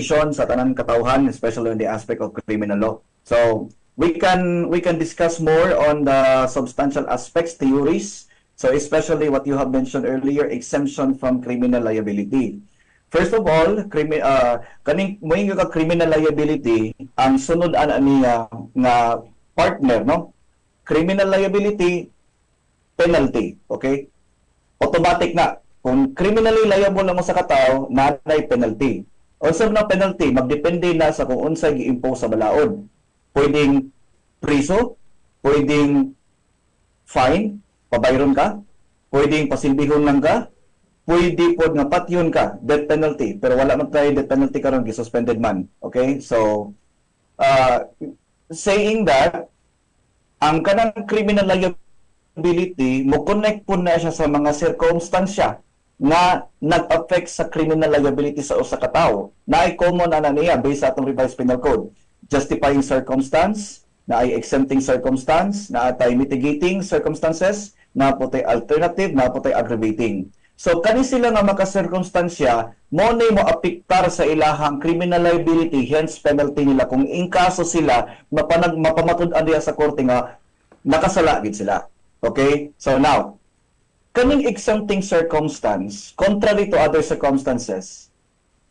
sa tanan katawhan, especially in the aspect of criminal law. So we can discuss more on the substantial aspects, theories. So especially what you have mentioned earlier, exemption from criminal liability. First of all, kaning moing ka criminal liability, ang sunod ana niya nga partner, no? Criminal liability, penalty, okay? Automatic na. Kung criminally liable ang sa katao, naay penalty. Also na penalty, magdepende na sa kung unsay gi-impose sa balaod. Pwedeng priso, pwedeng fine, pabayron ka, pwedeng pasilbihon lang ka, pwede po nga patyon ka, death penalty, pero wala man tayo death penalty karon gi-suspended man. Okay? So, saying that, ang kanang criminal liability, mo-connect po na siya sa mga sirkumstansya na nag-affect sa criminal liability sa usa ka tawo. Na ay common ana niya based sa atong revised penal code. Justifying circumstance, na ay exempting circumstance, na ay mitigating circumstances, na po tay alternative, na po tay aggravating. So kani sila nga maka-circumstansya, mo ni mo apektar sa ilahang criminal liability, hence penalty nila kung in kaso sila mapamatud-an diya sa korte nga nakasala gid sila. Okay? So now, kaning exempting circumstance, contrary to other circumstances,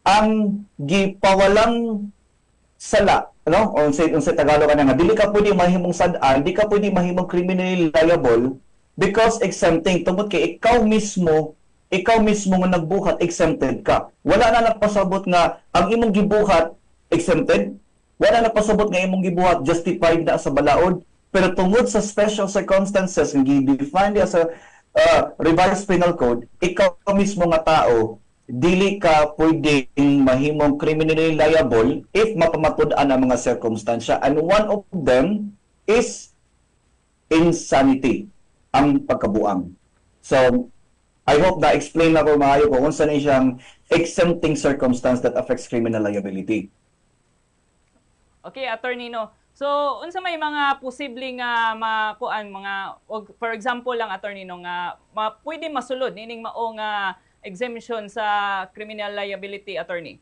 ang gipawalang sala, ano? Unsay Tagalog ka nga, dili ka pwede mahimong sad-an, di ka pwede mahimong criminally liable because exempting, tungod kay ikaw mismo nga nagbuhat, exempted ka. Wala na nagpasabot nga ang imong gibuhat exempted. Wala na nagpasabot nga imong gibuhat justified na sa balaod. Pero tungod sa special circumstances nga gi-define sa revised penal code, ikaw mismo nga tao, dili ka pwedeng mahimong criminally liable if mapamatud-an ang mga circumstansya. And one of them is insanity, ang pagkabuang. So, I hope na explain na ko maayo kung unsa ni siyang exempting circumstance that affects criminal liability. Okay, Attorney No. So, unsa may mga posibleng makuan mga for example lang Attorney No nga pwede masulod nining mao nga exemption sa criminal liability, Attorney?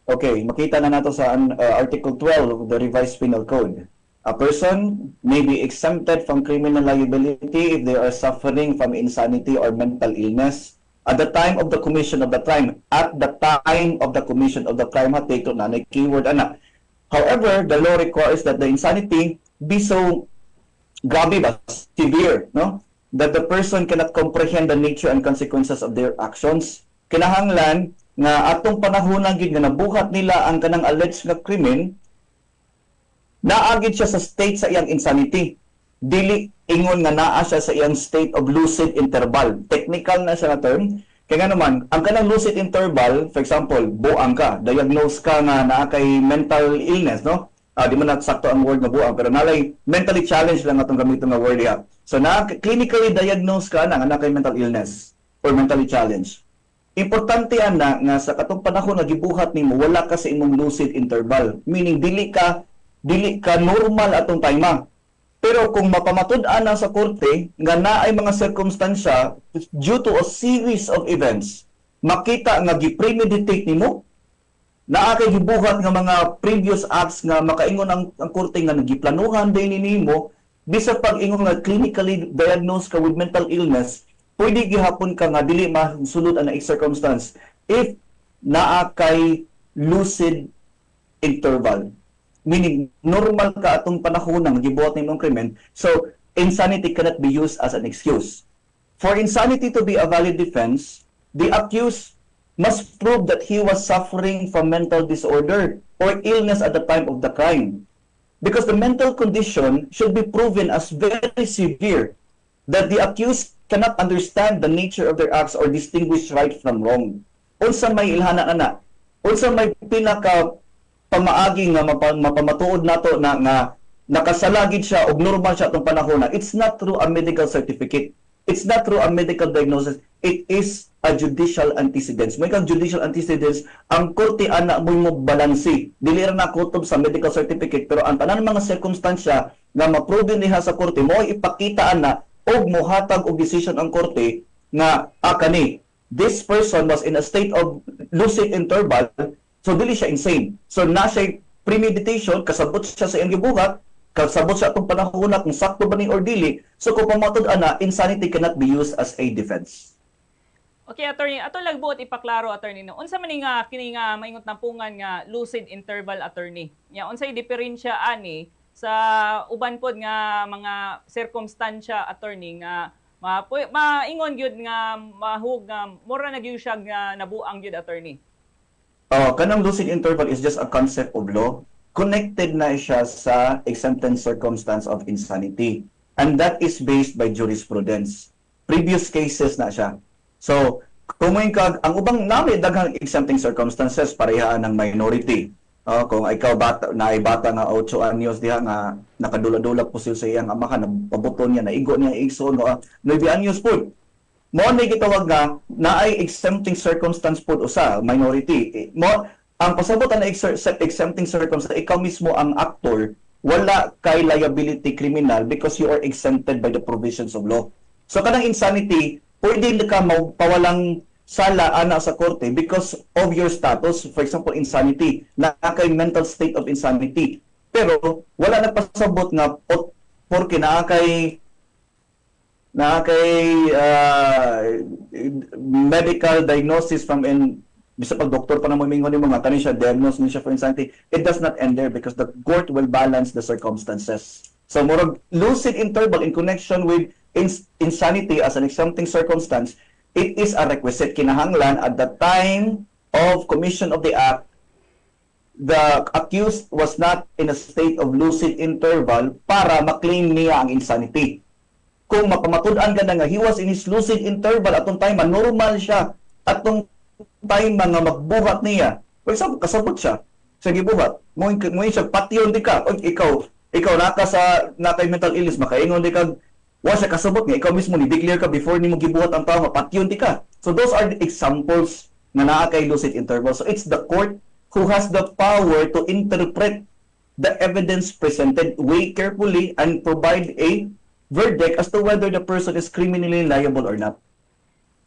Okay, makita na nato sa Article 12 of the Revised Penal Code. A person may be exempted from criminal liability if they are suffering from insanity or mental illness at the time of the commission of the crime. At the time of the commission of the crime, take na keyword ana. However, the law requires that the insanity be so grabe ba, severe, no? That the person cannot comprehend the nature and consequences of their actions. Kinahanglan nga atong panahon gid nga nabuhat nila ang kanang alleged nga krimen, naagid siya sa state sa iyang insanity. Dili ingon nga naa siya sa iyang state of lucid interval. Technical na siya na term. Kaya nga naman, ang kanang lucid interval, for example, buang ka, diagnose ka nga naa kay mental illness, no? Di man nagsakto ang word nga buang, pero nalay mentally challenged lang atong gamiton nga word ya. So na clinically diagnosed ka na nga kay mental illness or mentally challenged. Importante ana nga sa katong panahon nga gibuhat nimo wala ka sa imong lucid interval, meaning dili ka normal atong time. Pero kung mapamatud-an na sa korte nga naay mga circumstansya due to a series of events, makita nga gi-premeditate nimo, naa kay gibuhat nga mga previous acts nga makaingon ang korte nga nagiplanuhan din nimo, bisa pag-ingon nga clinically diagnosed ka with mental illness, pwede gihapon ka nga dili masulod ang circumstance if naa kay lucid interval. Meaning, normal ka atong panahon nang gibuhat nimong krimen, so insanity cannot be used as an excuse. For insanity to be a valid defense, the accused must prove that he was suffering from mental disorder or illness at the time of the crime. Because the mental condition should be proven as very severe that the accused cannot understand the nature of their acts or distinguish right from wrong. Unsa may ilhana ana? Unsa may pinaka pamaagi nga mapamatuod nato na nakasalagid siya og normal siya atong panahon na it's not through a medical certificate, it's not through a medical diagnosis, it is a judicial antecedents. May kang judicial antecedents, ang korte ana mo balansi, dili ra na kutob sa medical certificate, pero ang tanan mga circumstansya nga ma-prove niha sa korte mo ipakita ana og mohatag og decision ang korte nga kani this person was in a state of lucid interval, so dili siya insane. So na siya premeditation, kasabot siya sa iyang gibuhat, kasabot siya itong panahon na kung sakto ba ni or dili. So kung pamatud-an na, insanity cannot be used as a defense. Okay, attorney, ato lang buot ipaklaro, attorney, no. Unsa man ni nga kini nga maingot nampungan nga lucid interval, attorney? Nya unsay diferensya ani sa uban pod nga mga circumstansya, attorney, nga maingon gyud nga mahug nga mura na gyud siya nga nabuang gyud, attorney? Kanang lucid interval is just a concept of law. Connected na siya sa exempted circumstance of insanity. And that is based by jurisprudence. Previous cases na siya. So, kung ang ubang namin daghang exempting circumstances, parehaan ng minority. Kung ikaw bata, ay bata nga 8 anyos diha nga nakadula-dula po sa iyang amahan, pabuton niya, naigo niya igso, 9 anyos po. Mo ni gitawag nga naay exempting circumstance po usa, minority. Ang pasabot na exempting circumstance, ikaw mismo ang actor, wala kay liability criminal because you are exempted by the provisions of law. So kanang insanity, pwede ka pawalang sala ana sa korte because of your status, for example insanity, na kay mental state of insanity. Pero wala na pasabot nga porque na kay medical diagnosis from bisa pag doktor pa na mamingon ni mga kanin siya diagnose ni siya for insanity. It does not end there because the court will balance the circumstances. So murag lucid interval in connection with insanity as an exempting circumstance, it is a requisite kinahanglan at the time of commission of the act. The accused was not in a state of lucid interval para maklaim niya ang insanity. Kung mapamatud-an ka na nga, he was in his lucid interval atong time, normal siya. Atong time mga magbuhat niya. For example, kasabot siya sa gibuhat. Ngayon siya, patyon di ka. O, ikaw nakay mental illness, makaingon di ka, wa siya kasabot nga, ikaw mismo ni-declare ka before ni mo gibuhat ang tao, patyon di ka. So those are the examples na naa kay lucid interval. So it's the court who has the power to interpret the evidence presented, weigh carefully, and provide a verdict as to whether the person is criminally liable or not.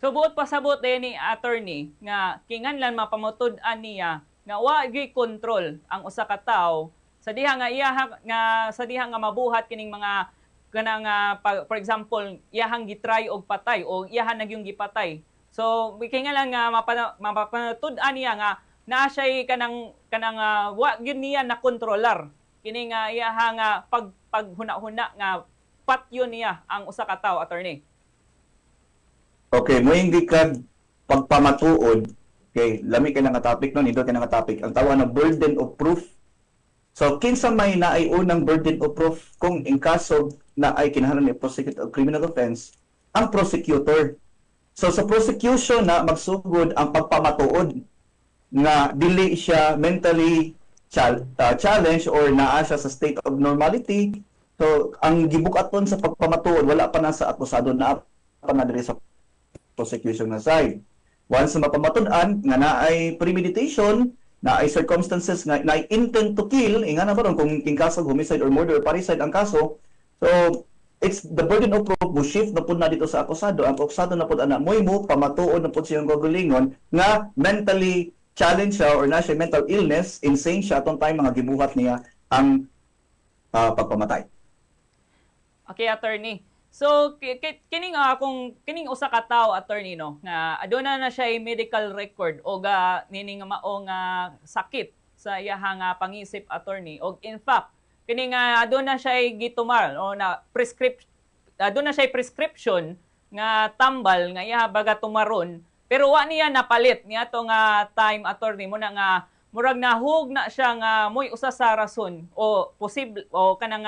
So buot pasabot din ni attorney nga kinganlan mapamutud-an niya nga wa gyud control ang usa ka tawo sa diha nga mabuhat kining mga kanang for example iyahang gitry og patay o iyahan nagyong gipatay. So kinganlan nga mapamutud-an niya nga naa siya kanang wa gyud niya na kontrolar kini nga iyahang paghuna-huna nga patyon niya ang usa ka tawo, attorney. Okay, mo hindi ka pagpamatuod, okay, lami kay nga topic no, nindot kay nga topic. Ang tawag na burden of proof. So kinsa may naay unang burden of proof kung in kaso na ay kinahanglan ni prosecute of criminal offense, ang prosecutor. So sa prosecution na magsugod ang pagpamatuod nga dili siya mentally challenged or naa siya sa state of normality. So, ang gibukaton sa pagpamatuod, wala pa na sa akusado na pa na diri sa prosecution na side. Once na mapamatud-an, nga naay premeditation, naay circumstances, naay intent to kill, nga na ba kung kaso homicide or murder or parricide ang kaso, so, it's the burden of proof mo shift na po na dito sa akusado. Ang akusado na po na mo pamatuod na po siyang gagalingon nga mentally challenged siya or na siya mental illness, insane siya, atong time mga gibuhat niya ang pagpamatay. Okay, attorney. So kining kung kining usa ka tawo, attorney, no, nga aduna na siya medical record o nining mao nga sakit sa iyahang pangisip, attorney, og in fact kining aduna siya gitumar o na aduna siya prescription nga tambal nga iya baga tumaron pero wa niya napalit niya to nga time, attorney, mo na nga murag nahug na siya nga moy usa sa rason o posible o kanang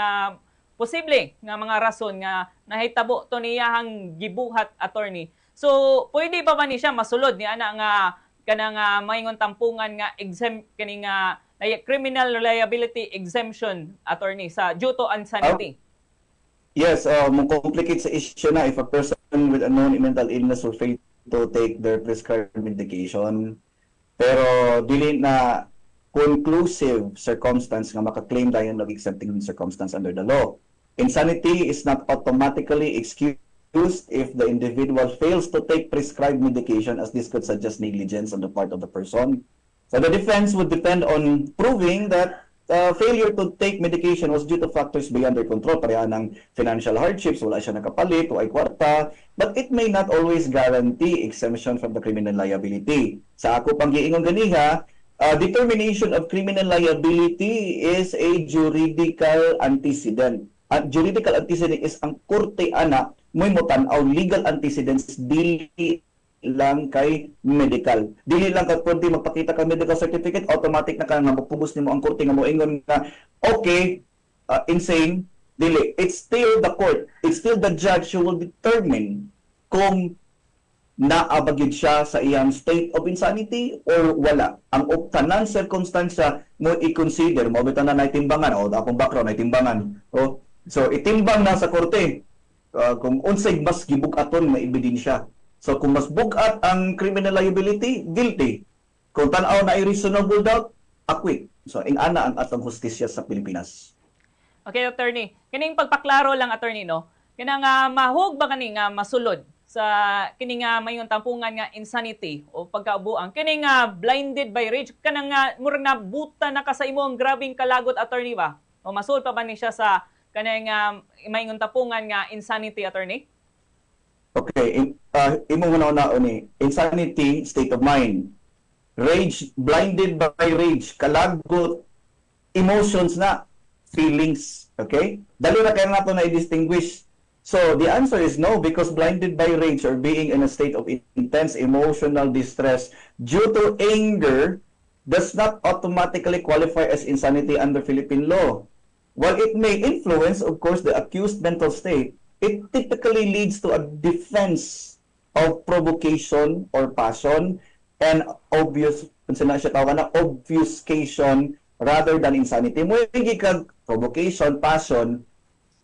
posible nga mga rason nga nahitabo to niyahang gibuhat, attorney. So pwede pa ba ni siya masulod ni ana nga kanang maingon tampungan nga kining criminal liability exemption, attorney, sa due to insanity? Yes, mo complicate sa issue na if a person with a known mental illness will fail to take their prescribed medication. Pero dili na conclusive circumstance nga makaklaim dayon og exempting circumstance under the law. Insanity is not automatically excused used if the individual fails to take prescribed medication, as this could suggest negligence on the part of the person. So the defense would depend on proving that failure to take medication was due to factors beyond their control. Pareha ng financial hardships, wala siya nakapalit o ay kwarta, but it may not always guarantee exemption from the criminal liability. Sa ako pang giingon ganiha, determination of criminal liability is a juridical antecedent. At juridical antecedent is ang korte ana mo'y motanaw legal antecedents dili lang kay medical. Dili lang ka pwede magpakita ka medical certificate, automatic na ka nga magpugos nimo ang korte nga moingon nga okay, insane, dili. It's still the court, it's still the judge who will determine kung naabagyod siya sa iyang state of insanity or wala. Ang tanan circumstansya mo i-consider, mo bitan na timbangan o akong background ay timbangan. So itimbang na sa korte kung unsay mas gibug-aton nga ebidensya. So kung mas bugat ang criminal liability, guilty. Kung tan-aw na ay reasonable doubt, acquit. So ingana ang atong hustisya sa Pilipinas. Okay, attorney. Kining pagpaklaro lang, attorney, no? Kinang mahug ba kani nga masulod sa kining mayon tampungan nga insanity o pagkaubuang kining blinded by rage kanang murag na buta na ka sa imong grabing kalagot, attorney ba? O masul pa ba ni siya sa kanang mayon tampungan nga insanity, attorney? Okay, imo una ni insanity, state of mind. Rage, blinded by rage, kalagot, emotions na, feelings, okay? Dali ra kay nato na i-distinguish. So the answer is no, because blinded by rage or being in a state of intense emotional distress due to anger does not automatically qualify as insanity under Philippine law. While it may influence, of course, the accused mental state, it typically leads to a defense of provocation or passion and obfuscation rather than insanity. Muigi kag provocation, passion,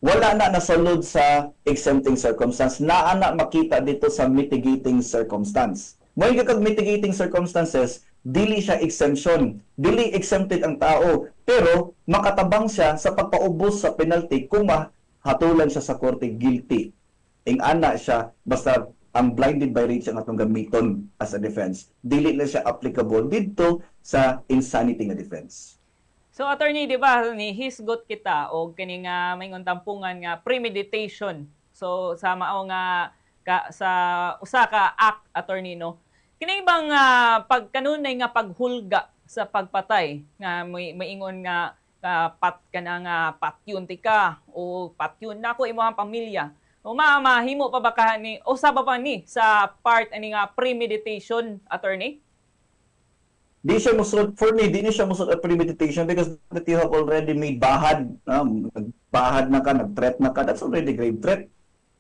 wala na nasulod sa exempting circumstance. Naa na makita dito sa mitigating circumstance. Muigi kag mitigating circumstances, dili siya exemption. Dili exempted ang tao, pero makatabang siya sa pagpaubos sa penalty kung hatulan siya sa korte guilty. Ingana siya basta ang blinded by rage ang atong gamiton as a defense. Dili na siya applicable dito sa insanity nga defense. So, attorney, di ba, ni hisgot kita o kining mayngon tampungan nga premeditation. So, sa mao nga sa usa ka act, attorney, no? Kini bang pagkanunay nga paghulga sa pagpatay nga maingon nga pat ka na nga patyon ti ka o patyon na ko imong pamilya. O mahimo pa ba ka ni o sa pa ni sa part ani nga premeditation, attorney? Di siya musulod, for me, di siya musulod at premeditation because that you have already made bahad. Bahad na ka, nag-threat na ka, that's already grave threat.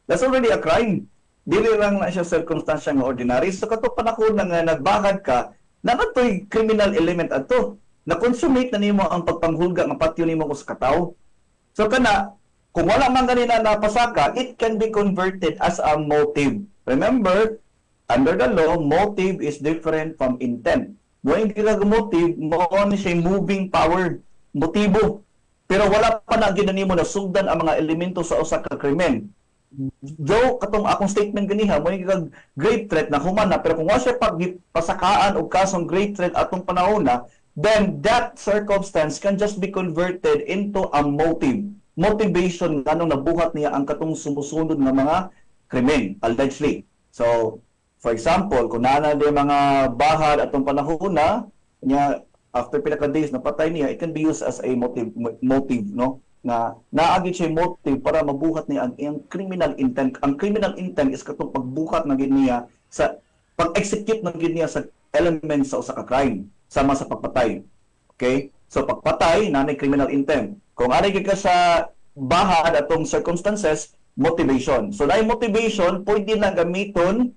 That's already a crime. Dili lang na siya circumstansya nga ordinary. So kato panahon na nga nagbahad ka, nakatoy criminal element ato. Na-consummate na nimo ang pagpanghulga ng patyo nimo ko sa kataw. So kana, kung wala man ganina napasaka, it can be converted as a motive. Remember, under the law, motive is different from intent. Mo yung motive, mo ni siya moving power, motibo. Pero wala pa na ginanimo na sugdan ang mga elemento sa usa ka krimen. Though katong akong statement ganiha, mo yung grave threat na human na, pero kung wala siya pasakaan o kasong grave threat atong panahon na, then that circumstance can just be converted into a motive. Motivation nga nung nabuhat niya ang katong sumusunod nga mga krimen, allegedly. So, for example, kung nana din mga bahad atong panahon na, niya, after pinaka days na patay niya, it can be used as a motive, no? Na naagi siya motive para mabuhat niya ang iyang criminal intent. Ang criminal intent is katong pagbuhat na niya sa pag-execute na niya sa elements sa usa ka crime sama sa pagpatay. Okay? So pagpatay na criminal intent. Kung ari ka sa bahad atong circumstances, motivation. So na motivation pwede na gamiton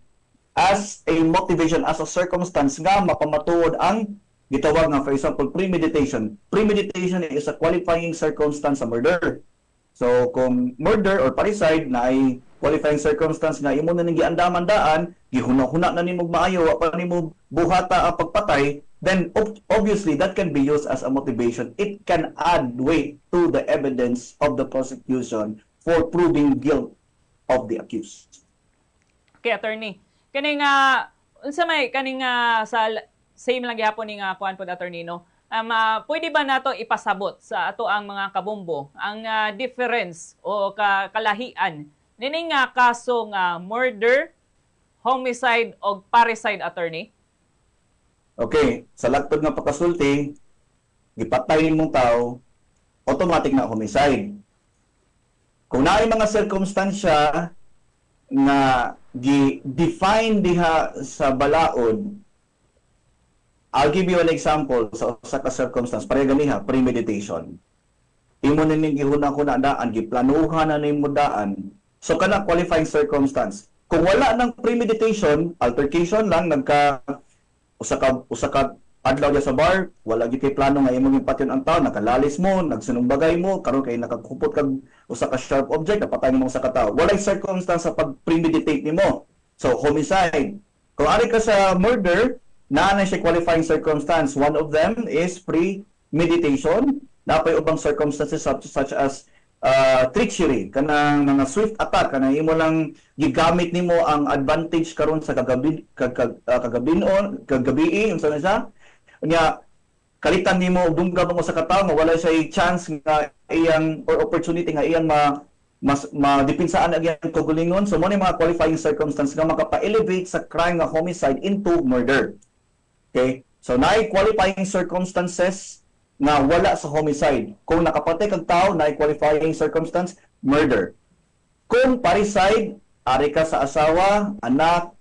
as a motivation, as a circumstance nga mapamatuod ang gitawag nga, for example, premeditation. Premeditation is a qualifying circumstance sa murder. So, kung murder or parricide na ay qualifying circumstance nga imo na ning giandaman-daan, gihuna-huna na nimo maayo, wa pa nimo buhata ang pagpatay, then obviously that can be used as a motivation. It can add weight to the evidence of the prosecution for proving guilt of the accused. Okay, attorney. Kani nga unsa may kani nga sa same lang gihapon ni nga kuan pod attorney no. Pwede ba nato ipasabot sa ato ang mga kabumbo ang difference o kalahian nining nga kaso nga murder, homicide o parricide, attorney? Okay, sa lagtod nga pagkasulti, gipatay nimong tao, automatic na homicide. Kung naay mga sirkumstansya nga gi-define diha sa balaod, I'll give you an example sa ka circumstance. Pareha ganiha, premeditation. Imo nining gihuna-huna daan, giplanuhan na nimo daan. So kana qualifying circumstance. Kung wala ng premeditation, altercation lang, usa ka adlaw sa bar, wala gid kay plano nga imong impatyon ang tao, nakalalis mo, nagsunong bagay mo, karon kay nakakupot kag usa ka sharp object, napatay mo usa ka tao. Walay circumstance sa pag-premeditate nimo. So homicide. Kung ari ka sa murder, naa na siya qualifying circumstance. One of them is premeditation. Napay ubang circumstances such as treachery, kanang mga swift attack, kanang imo lang gigamit nimo ang advantage karon sa kagabi unsa na siya nya kalitan nimo dunggab mo sa katawo nga wala siya chance nga iyang or opportunity nga iyang madipinsaan ang iyang kaugalingon. So mo ni mga qualifying circumstance nga makapa-elevate sa crime nga homicide into murder. Okay, so naay qualifying circumstances nga wala sa homicide. Kung nakapatay kag tao, na qualifying circumstance, murder. Kung parricide, ari ka sa asawa, anak,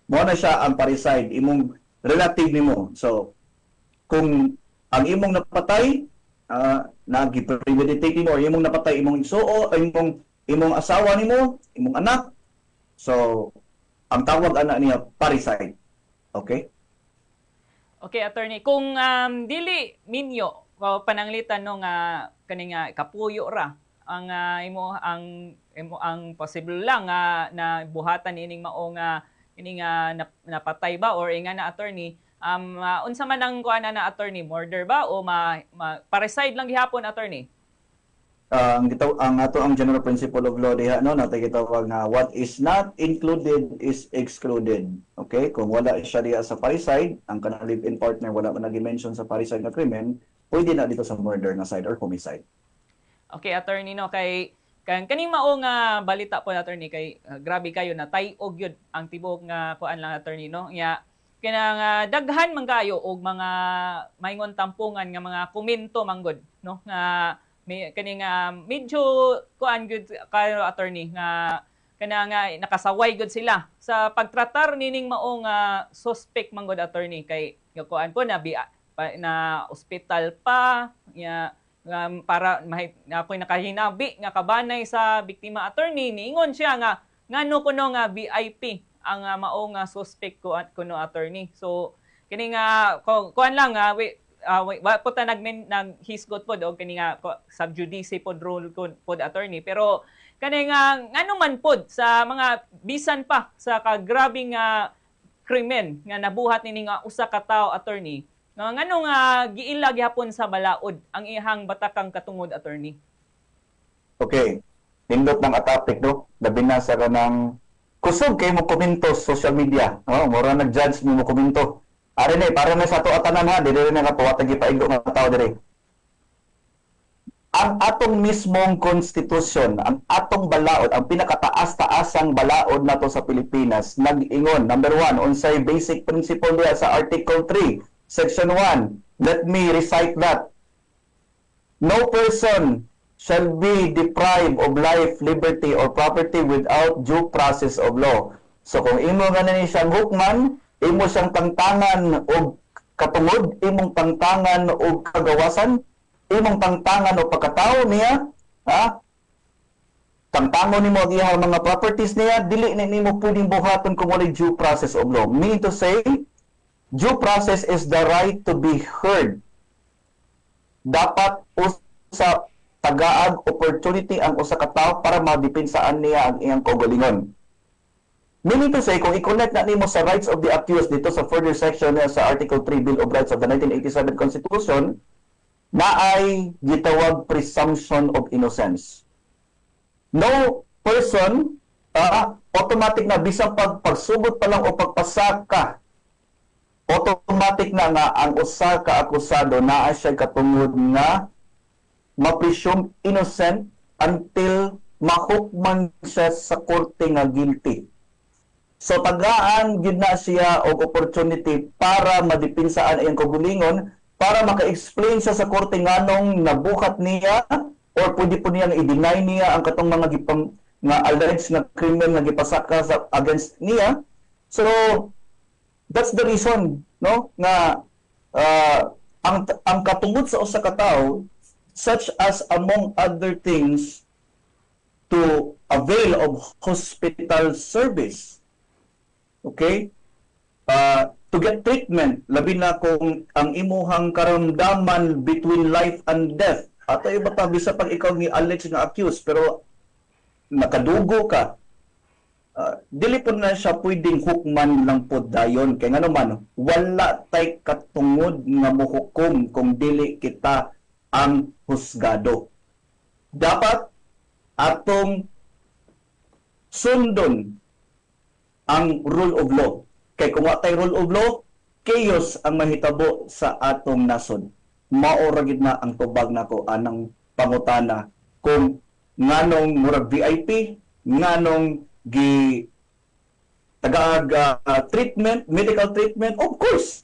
mo na siya ang parricide, imong relative nimo. So, kung ang imong napatay, nag-premeditate nimo, or imong napatay, imong igsuo, imong asawa nimo, imong anak, so, ang tawag ana niya, parricide. Okay? Okay, attorney. Kung dili minyo pananglitan no nga kani nga kapuyo ra ang ang possible lang na buhatan ining mao nga ini nga napatay ba or inga na attorney unsa man ang kuana na attorney, murder ba o parricide lang gihapon, attorney? Ang ato ang general principle of law diha no natay gitawag nga what is not included is excluded. Okay, kung wala siya diha sa parricide, ang kanang live-in partner wala man nagi-mention sa parricide nga krimen, pwede na dito sa murder nga side or homicide. Okay, attorney no, kay kaning mao nga balita po, attorney, kay grabe kayo na tay-og yun ang tibok nga kuan lang, attorney no. Nya kinang daghan man kayo og mga maingon tampungan nga mga komento manggod no nga kaning medyo kuan good kayo, attorney, nga kana nga nakasaway gud sila sa pagtratar nining maong suspect manggod, attorney, kay kuan po na ospital pa ya para ako'y nakahinabi nga kabanay sa biktima, attorney, niingon siya nga ngano kuno nga VIP ang maong suspect kuno, attorney. So kini nga kuan lang po ta naghisgot pod og kani nga subjudice pod rule pod, attorney, pero kani nga ngano man pod sa mga bisan pa sa kagrabing krimen nga nabuhat nini nga usa ka tawo, attorney, ngano nga giila gyapon sa balaod ang ihang batakang katungod, attorney? Okay, nindot ng topic no, labi na sa kanang kusog kay mo komento sa social media, mura nag-judge mo komento. Ari na, para na sa ato atanan ha, dili na kapuwat gipaigo nga tao diri. Ang atong mismong konstitusyon, ang atong balaod, ang pinakataas-taasang balaod nato sa Pilipinas, nag-ingon, number 1, unsay basic principle diya sa Article 3, Section 1. Let me recite that. No person shall be deprived of life, liberty, or property without due process of law. So kung imo ganin siyang hukman, imo siyang tangtangan og katungod, imong tangtangan og kagawasan, imong tangtangan og pagkatao niya, tangtangon nimo ang iyang mga properties niya, dili na nimo pwedeng buhaton kung walay due process of law. Meaning to say, due process is the right to be heard. Dapat usa tagaag opportunity ang usa ka tawo para madipinsaan niya ang iyang kaugalingon. Meaning to say, kung i-connect na nimo sa rights of the accused dito sa further section sa Article 3 Bill of Rights of the 1987 Constitution, na ay gitawag presumption of innocence. No person, automatic na bisang pagsugod pa lang o pagpasaka, automatic na nga ang usa ka akusado naa siya katungod nga ma-presume innocent until mahukman siya sa korte nga guilty. So tagaan gid na siya og opportunity para madipinsaan iyang kaugalingon, para maka-explain siya sa korte nganong nabuhat niya or pwede po niyang i-deny niya ang katong mga nga alleged nga krimen nga gipasaka against niya. So that's the reason, no, nga ang katungod sa usa ka tawo, such as among other things, to avail of hospital service, okay, to get treatment, labi na kung ang imuhang karamdaman between life and death. Ato iba ta bisa pag ikaw ni Alex nga accused pero nakadugo ka, dili po na siya pwedeng hukman lang po dayon. Kaya nga naman, wala tay katungod nga mohukom kung dili kita ang husgado. Dapat atong sundon ang rule of law. Kay kung watay rule of law, chaos ang mahitabo sa atong nasod. Maora gid na ang tubag nako anang pangutana kung nganong murag VIP, nganong gi tagag treatment, medical treatment, of course.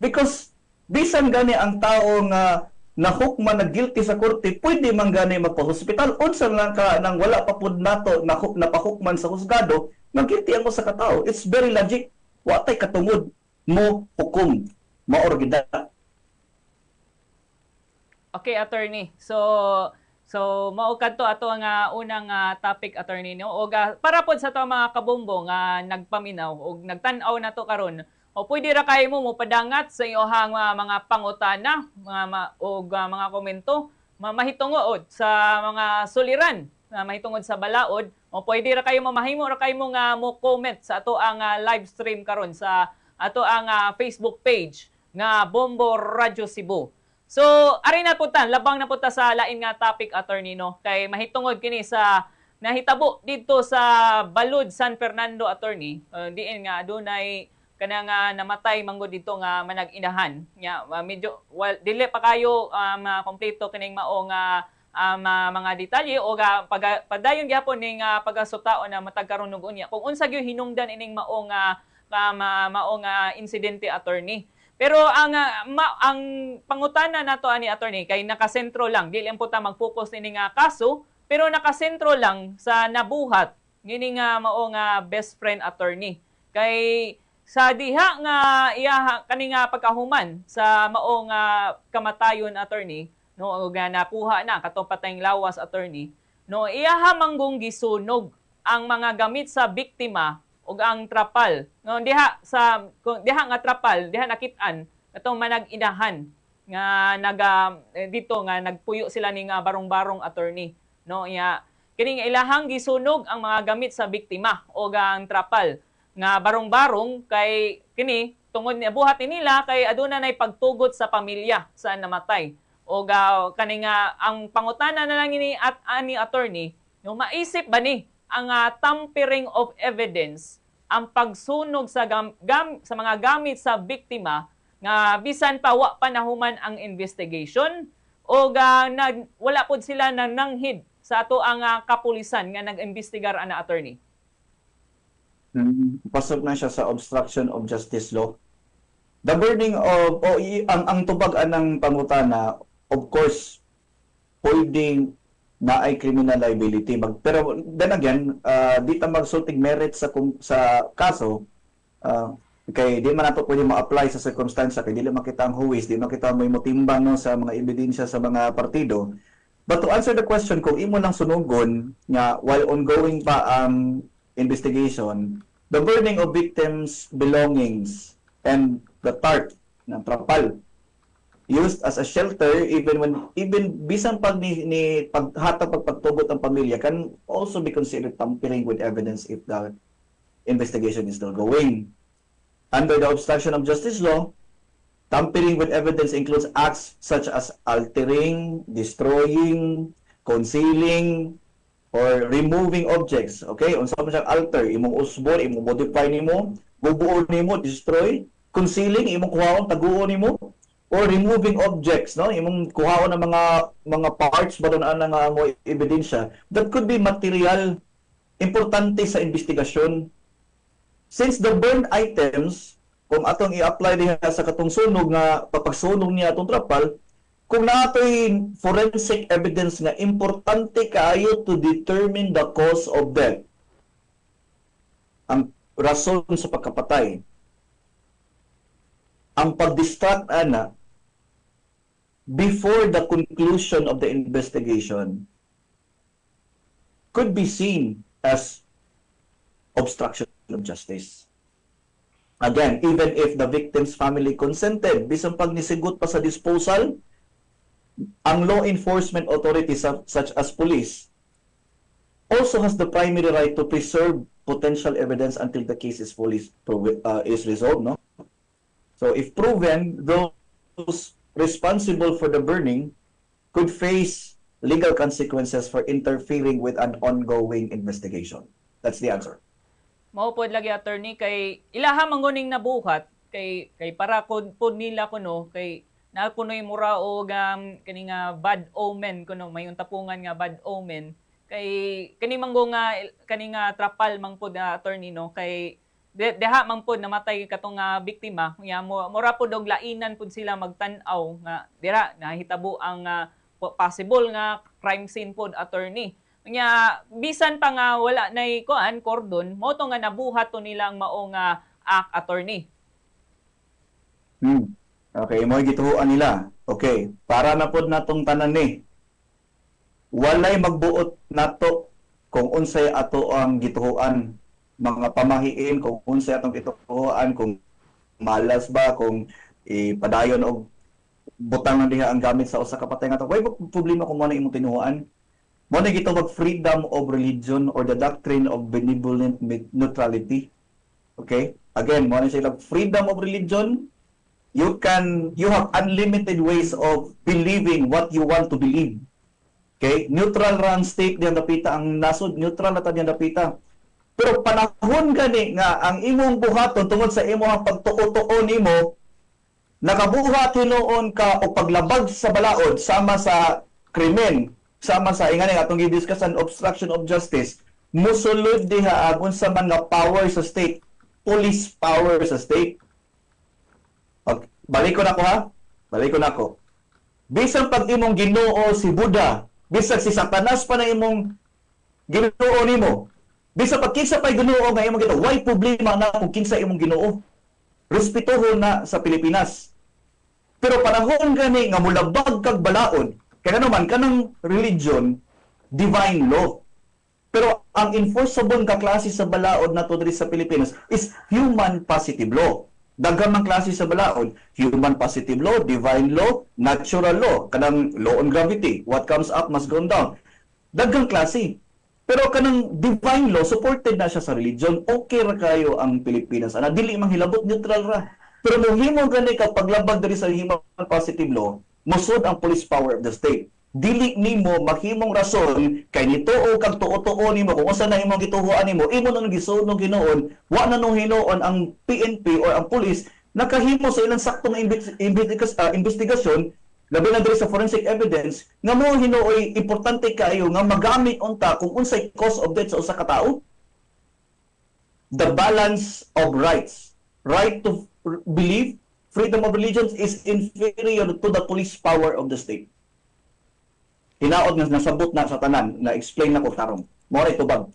Because bisan gani ang tao nga nahukman na guilty sa korte, pwede man gani magpa-hospital. Unsa lang ka nang wala pa pud nato napahukman sa husgado, nag-guilty ang sa katao. It's very logic. Wa tay katungod mo hukom. Maor gid. Okay, attorney. So mao kadto ato nga unang topic, attorney, no. Og para pod sa to mga kabombo nga nagpaminaw og nagtan-aw nato karon, o pwede ra kay mo padangat sa iyohang mga pangutana, mga komento, mahitungod sa mga suliran, mahitungod sa balaod, o pwede ra kayo mamahimo ra kayo nga mo comment sa ato ang live stream karon sa ato ang Facebook page nga Bombo Radyo Cebu. So, ari na po labang na po sa lain nga topic, attorney, no? Kay mahitungod kini sa nahitabo dito sa Balud, San Fernando, attorney. Diin nga dunay kanang namatay manggod dito nga manag-inahan. Nya medyo dili pa kayo kompleto kining mao nga mga detalye o padayon gyapon ning pagasutaon na matag karon ug unya. Kung unsa gyud hinungdan ining mao nga insidente, attorney. Pero ang pangutana nato ani, attorney, kay nakasentro lang, dili lang po ta mag-focus ini nga kaso, pero nakasentro lang sa nabuhat ngini nga mao nga best friend, attorney. Kay sa diha nga iya kani nga pagkahuman sa mao nga kamatayon, attorney, no, nga napuha na katong patayng lawas, attorney, no, iya manggong gisunog ang mga gamit sa biktima ug ang trapal. No, diha nga trapal, diha nakit-an katong manag-inahan nga dito nga nagpuyo sila ning barong-barong, attorney. No, iya kining ilahang gisunog ang mga gamit sa biktima ug ang trapal nga barong-barong kay kini tungod ni buhat nila kay aduna nay pagtugot sa pamilya sa namatay. O kani nga ang pangutana na lang ini ani, attorney, no, maisip ba ni ang tampering of evidence, ang pagsunog sa mga gamit sa biktima nga bisan pa wa panahuman ang investigation o wala pod sila nananghid sa ato ang kapulisan nga nag-imbestigar, ana, attorney? Pasok na siya sa obstruction of justice law. The burning of ang tubag anang pangutana, of course, pwedeng na ay criminal liability. Pero then again, di ta magsultig merit sa kaso, kay di man nato pwede ma-apply sa circumstance, kay dili makita ang huwis, di makita mo motimbang, no, sa mga ebidensya sa mga partido. But to answer the question, kung imo lang sunugon nga while ongoing pa ang investigation, the burning of victims' belongings and the tarp ng trapal used as a shelter, even bisan pag ni paghatag pagtugot ang pamilya, can also be considered tampering with evidence if the investigation is still going. Under the obstruction of justice law, tampering with evidence includes acts such as altering, destroying, concealing, or removing objects, okay? Unsa man siyang alter, imong usbon, imong modify nimo, bubuo nimo, destroy, concealing, imong kuhaon, taguon nimo, or removing objects, no? Imong kuhaon ng mga parts ba doon nga mo ebidensya. That could be material importante sa investigasyon. Since the burned items, kung atong i-apply diha sa katong sunog nga papagsunog niya atong trapal, kung natoy forensic evidence nga importante kaayo to determine the cause of death, ang rason sa pagkapatay, ang pag-distract ana before the conclusion of the investigation could be seen as obstruction of justice. Again, even if the victim's family consented, bisan pag nisigot pa sa disposal, ang law enforcement authorities such as police also has the primary right to preserve potential evidence until the case is fully is resolved, no? So if proven, those responsible for the burning could face legal consequences for interfering with an ongoing investigation. That's the answer. Mao pod lagi attorney kay ilaha manguning nabuhat kay para kun nila kuno kay na kuno'y mura o kani nga bad omen kuno may tapungan nga bad omen kay kani manggo nga kani nga trapal mangpod na attorney no kay deha mangpod namatay katong biktima nya mura pod og lainan pud sila magtan-aw nga dira nahitabo ang possible nga crime scene pod attorney nya bisan pa nga wala nay kuan cordon mo to nga nabuhat to nila ang mao nga attorney. Okay, mo gituhuan nila. Okay, para na pod natong tanan ni. Walay magbuot nato kung unsay ato ang gituhuan, mga pamahiin kung unsay atong gituhuan, kung malas ba, kung padayon og butang na diha ang gamit sa usa ka patay nga to. Way problema kung mo na imong tinuhuan. Mo na gitawag freedom of religion or the doctrine of benevolent neutrality. Okay? Again, mo na sila freedom of religion. You have unlimited ways of believing what you want to believe. Okay? Neutral rang state diyan dapita ang nasod, neutral na ta diyan dapita. Pero panahon gani nga ang imong buhaton tungod sa imong pagtuo-tuo nimo, nakabuhat hinuon ka o paglabag sa balaod sama sa krimen, sama sa ingani atong gidiskussan obstruction of justice, musulod diha ang unsa man nga power sa state, police power sa state. Okay. Balik ko na ko ha. Balik ko na ko. Bisan pag imong Ginoo si Buddha, bisan si Satanas pa na imong Ginoo nimo. Bisan pag kinsa pay Ginoo nga imong Ginoo, why problema na kung kinsa imong Ginoo? Respetuhon na sa Pilipinas. Pero panahon gani nga mulabag kag balaod, kaya naman kanang religion, divine law. Pero ang enforceable ka klase sa balaod nato diri sa Pilipinas is human positive law. Daghang klase sa balaod, human positive law, divine law, natural law, kanang law on gravity, what comes up must go down. Daghang klase. Pero kanang divine law, supported na siya sa religion, okay ra kayo ang Pilipinas. Ana, dili mang hilabot, neutral ra. Pero mohimo gani ka paglabag diri sa human positive law, musod ang police power of the state. Dili nimo mahimong rason kay nituo kag tuo-tuo nimo kung usa na imong gituhuan nimo imo nang gisunog hinuon wa na nung hinuon ang PNP or ang police nakahimo sa ilang saktong investigasyon labi na diri sa forensic evidence nga mo hinuoy importante kaayo nga magamit unta kung unsay cause of death sa usa ka tawo. The balance of rights, right to believe, freedom of religion is inferior to the police power of the state. Hinaot nga nasabot na sa tanan, na-explain na ko tarong. Mo ray tubag.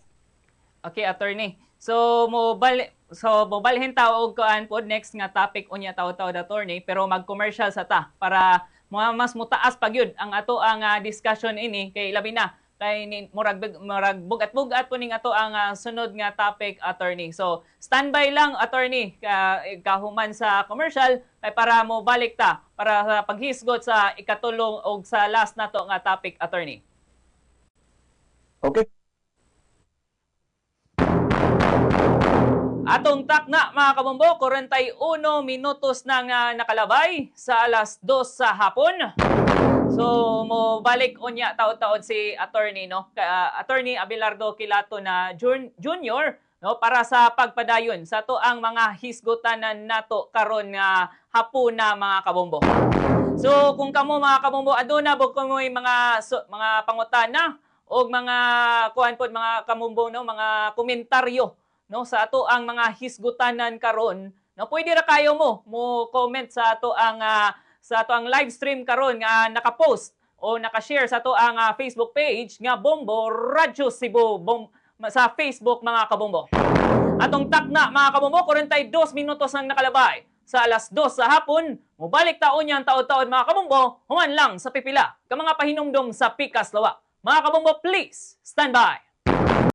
Okay, attorney. So mobalhin tawo og kuan pod next nga topic unya tawo-tawo attorney pero mag-commercial sa ta para mas mutaas pa gyud ang ato ang discussion ini kay labi na kay murag bugat-bugat po ning ato ang sunod nga topic attorney. So standby lang attorney kahuman sa commercial kay para mo balik ta para sa paghisgot sa ikatulong og sa last nato nga topic attorney. Okay. Atong takna mga kabombo, 41 minutos nang nakalabay sa alas 2 sa hapon. So mo balik unya taod-taod si attorney no, attorney Abelardo Kilato na junior no para sa pagpadayon sa to ang mga hisgutanan nato karon nga hapon na mga kabombo. So kung kamo mga kabombo aduna bug ko mga pangutana o mga kuan pod mga kabombo no mga komentaryo no sa ato ang mga hisgutanan karon no pwede ra kayo mo comment sa ato ang live stream karon nga naka-post o naka-share sa ato ang Facebook page nga Bombo Radyo Cebu sa Facebook mga kabombo. Atong takna mga kabombo 42 minutos nang nakalabay sa alas 2 sa hapon, mubalik taon yang taod-taod mga kabombo, human lang sa pipila ka mga pahinumdom sa Pikas Lawa. Mga kabombo, please stand by.